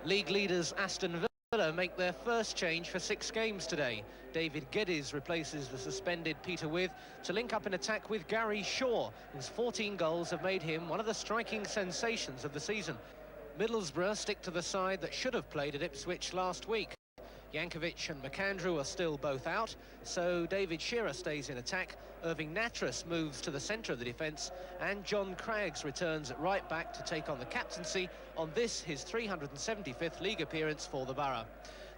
League leaders Aston Villa make their first change for 6 games today. David Geddes replaces the suspended Peter With to link up in attack with Gary Shaw, whose 14 goals have made him one of the striking sensations of the season. Middlesbrough stick to the side that should have played at Ipswich last week. Jankovic and McAndrew are still both out, so David Shearer stays in attack, Irving Nattrass moves to the centre of the defence, and John Craggs returns at right back to take on the captaincy on this, his 375th league appearance for the Borough.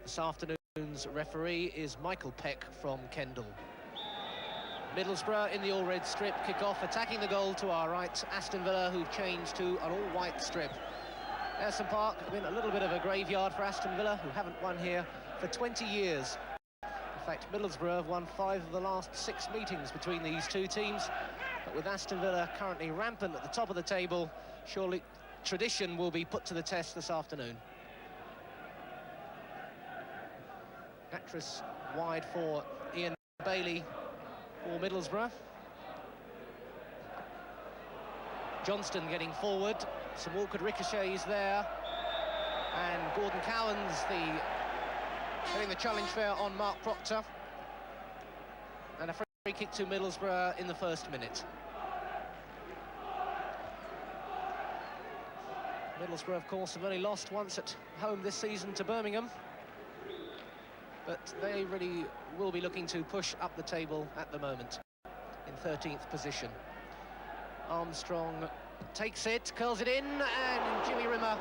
This afternoon's referee is Michael Peck from Kendal. Middlesbrough in the all-red strip kick off, attacking the goal to our right. Aston Villa, who've changed to an all-white strip. Ayresome Park has been a little bit of a graveyard for Aston Villa, who haven't won here for 20 years. In fact, Middlesbrough have won 5 of the last 6 meetings between these two teams. But with Aston Villa currently rampant at the top of the table, surely tradition will be put to the test this afternoon. Nattrass wide for Ian Bailey for Middlesbrough. Johnston getting forward, some awkward ricochets there, and Gordon Cowan's getting the challenge fair on Mark Proctor, and a free kick to Middlesbrough in the first minute. Middlesbrough, of course, have only lost once at home this season to Birmingham, but they really will be looking to push up the table at the moment, in 13th position. Armstrong takes it, curls it in, and Jimmy Rimmer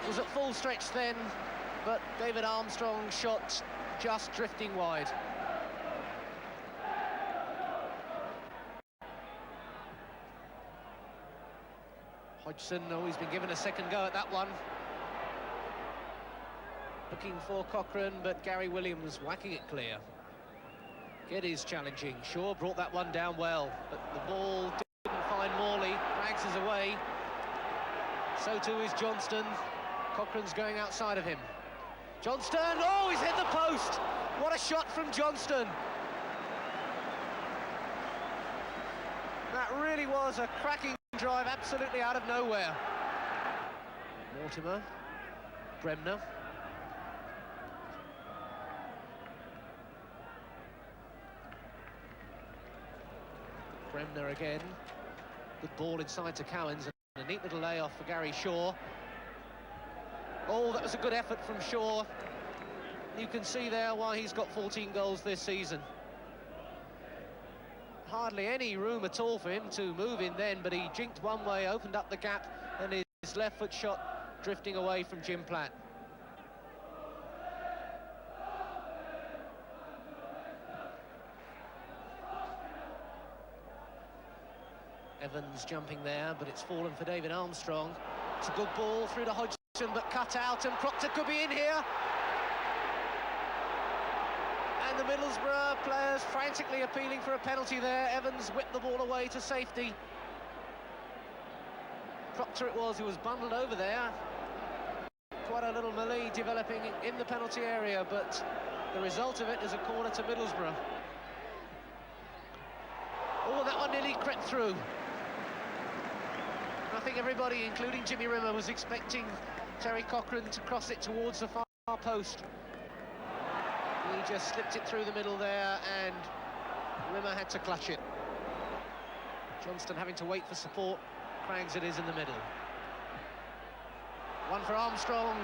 was at full stretch then, but David Armstrong's shot just drifting wide. Hodgson, he's been given a second go at that one. Looking for Cochrane, but Gary Williams whacking it clear. Geddes challenging. Shaw brought that one down well, but the ball didn't find Morley. Craggs is away. So too is Johnston. Cochrane's going outside of him. Johnston, oh, he's hit the post! What a shot from Johnston! That really was a cracking drive, absolutely out of nowhere. Mortimer, Bremner. Bremner again. Good ball inside to Cowans, and a neat little layoff for Gary Shaw. Oh, that was a good effort from Shaw. You can see there why he's got 14 goals this season. Hardly any room at all for him to move in then, but he jinked one way, opened up the gap, and his left foot shot drifting away from Jim Platt. Evans jumping there, but it's fallen for David Armstrong. It's a good ball through to Hodgson, but cut out, and Proctor could be in here. And the Middlesbrough players frantically appealing for a penalty there. Evans whipped the ball away to safety. Proctor it was who was bundled over there. Quite a little melee developing in the penalty area, but the result of it is a corner to Middlesbrough. Oh, that one nearly crept through. I think everybody, including Jimmy Rimmer, was expecting Terry Cochrane to cross it towards the far post. He just slipped it through the middle there, and Rimmer had to clutch it. Johnston having to wait for support. Craggs it is in the middle. One for Armstrong.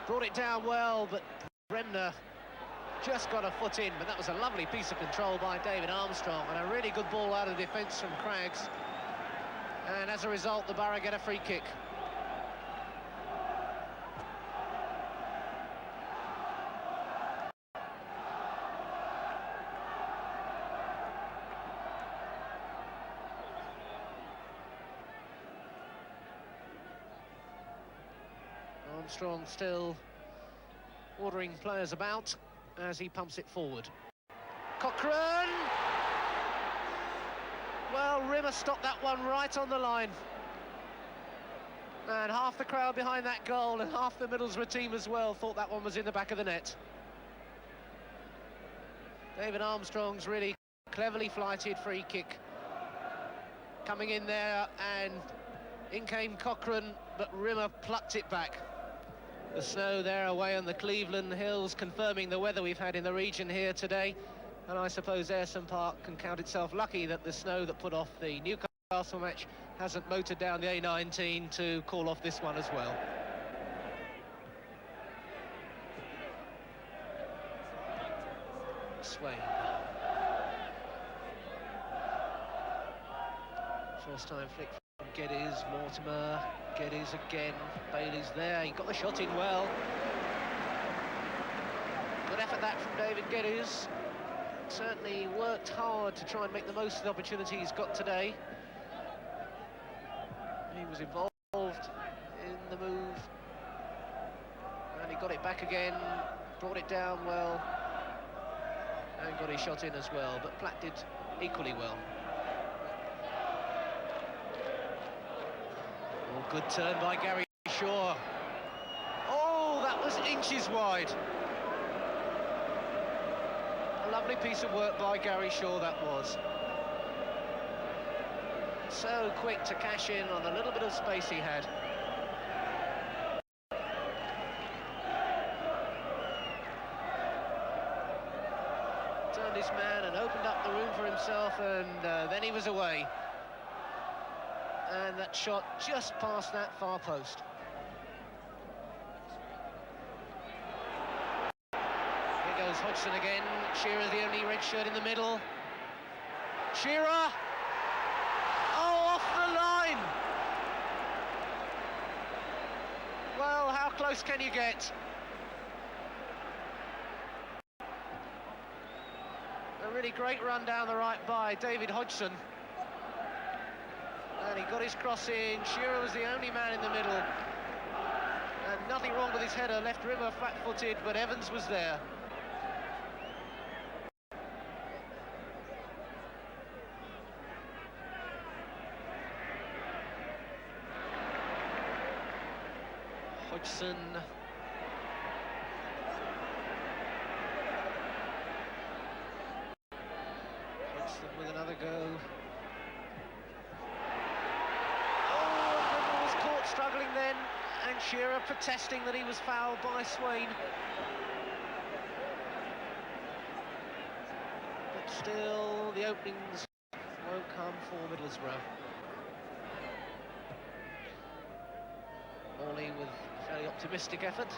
Brought it down well, but Bremner just got a foot in, but that was a lovely piece of control by David Armstrong, and a really good ball out of defence from Craggs. And as a result, the Borough get a free kick. Armstrong still ordering players about as he pumps it forward. Cochrane! Well, Rimmer stopped that one right on the line. And half the crowd behind that goal, and half the Middlesbrough team as well, thought that one was in the back of the net. David Armstrong's really cleverly flighted free kick. Coming in there, and in came Cochrane, but Rimmer plucked it back. The snow there away on the Cleveland Hills, confirming the weather we've had in the region here today. And I suppose Ayresome Park can count itself lucky that the snow that put off the Newcastle match hasn't motored down the A19 to call off this one as well. Swain. First time flick from Geddes, Mortimer, Geddes again, Bailey's there, he got the shot in well. Good effort that from David Geddes. Certainly worked hard to try and make the most of the opportunity he's got today. He was involved in the move, and he got it back again, brought it down well, and got his shot in as well, but Platt did equally well. Oh, good turn by Gary Shaw. Oh, that was inches wide. A lovely piece of work by Gary Shaw, that was. So quick to cash in on a little bit of space he had. Turned his man and opened up the room for himself, and then he was away. And that shot just past that far post. Here goes Hodgson again. Shearer's the only red shirt in the middle. Shearer! Oh, off the line! Well, how close can you get? A really great run down the right by David Hodgson. And he got his cross in. Shearer was the only man in the middle. And nothing wrong with his header, left rimmer flat-footed, but Evans was there. Hodgson. Hodgson with another go. Struggling then, and Shearer protesting that he was fouled by Swain. But still, the openings won't come for Middlesbrough. Morley with a fairly optimistic effort.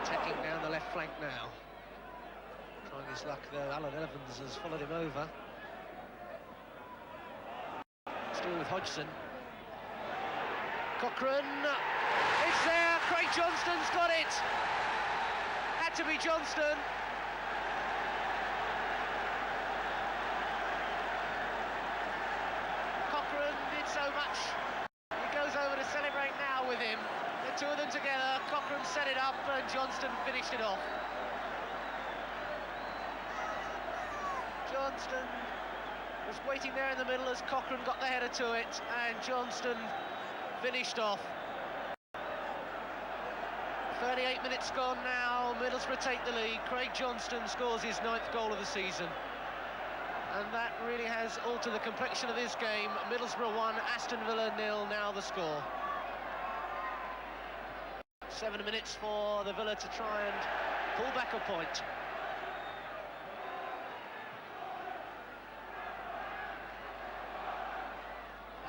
Attacking down the left flank now. Trying his luck there, Alan Evans has followed him over. Still with Hodgson. Cochrane, it's there, Craig Johnston's got it! Had to be Johnston. Cochrane did so much. He goes over to celebrate now with him. The two of them together, Cochrane set it up and Johnston finished it off. Johnston was waiting there in the middle as Cochrane got the header to it, and Johnston finished off. 38 minutes gone now, Middlesbrough take the lead. Craig Johnston scores his 9th goal of the season. And that really has altered the complexion of this game. Middlesbrough 1, Aston Villa 0, now the score. 7 minutes for the Villa to try and pull back a point.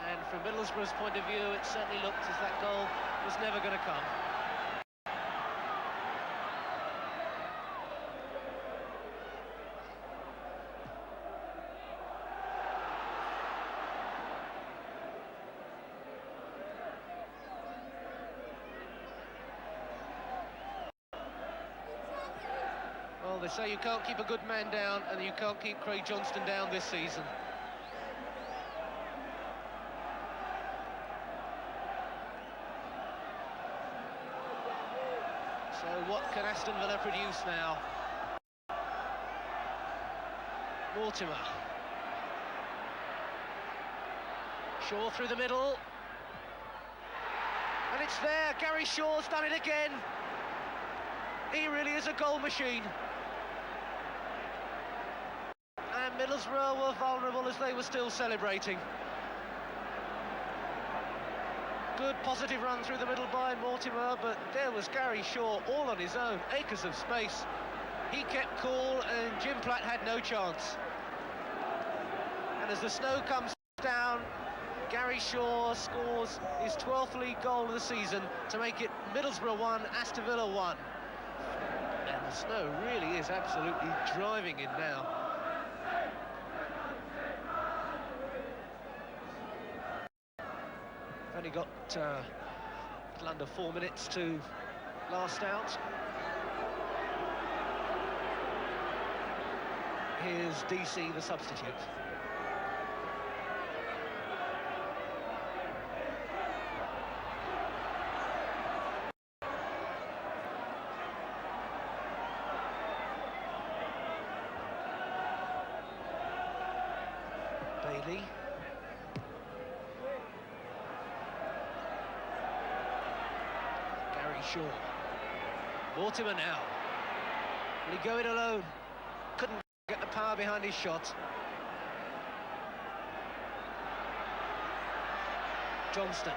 And from Middlesbrough's point of view, it certainly looked as that goal was never going to come. Well, they say you can't keep a good man down, and you can't keep Craig Johnston down this season. So what can Aston Villa produce now? Mortimer. Shaw through the middle. And It's there. Gary Shaw's done it again. He really is a goal machine. And Middlesbrough were vulnerable as they were still celebrating. Good positive run through the middle by Mortimer, but there was Gary Shaw all on his own, acres of space. He kept cool and Jim Platt had no chance. And as the snow comes down, Gary Shaw scores his 12th league goal of the season to make it Middlesbrough 1, Aston Villa 1. And the snow really is absolutely driving in now. Only got a little under 4 minutes to last out. Here's DC, the substitute. Bailey. Gary Shaw. Mortimer now. Will he go it alone? Couldn't get the power behind his shot. Johnston.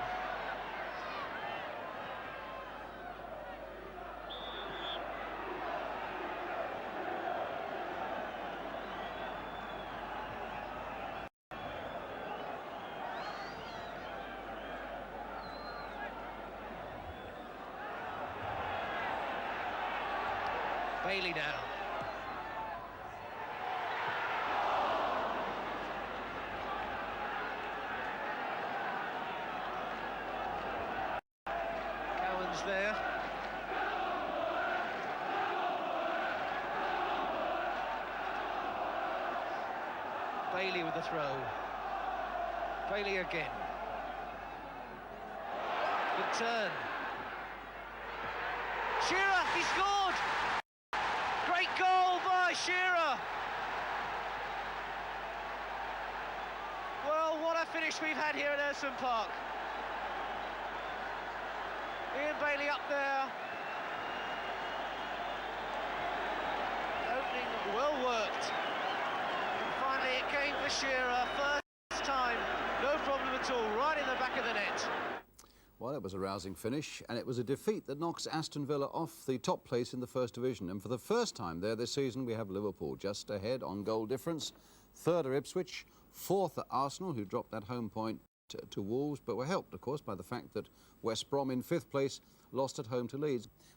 Bailey now. Cowan's there. Bailey with the throw. Bailey again. Good turn. Shearer, he scored! Great goal by Shearer. Well, what a finish we've had here at Ayresome Park. Ian Bailey up there. Opening well worked. And finally it came for Shearer. First time, no problem at all, right in the back of the net. Well, it was a rousing finish, and it was a defeat that knocks Aston Villa off the top place in the First Division. And for the first time there this season, we have Liverpool just ahead on goal difference. Third are Ipswich, fourth are Arsenal, who dropped that home point to Wolves, but were helped, of course, by the fact that West Brom in fifth place lost at home to Leeds.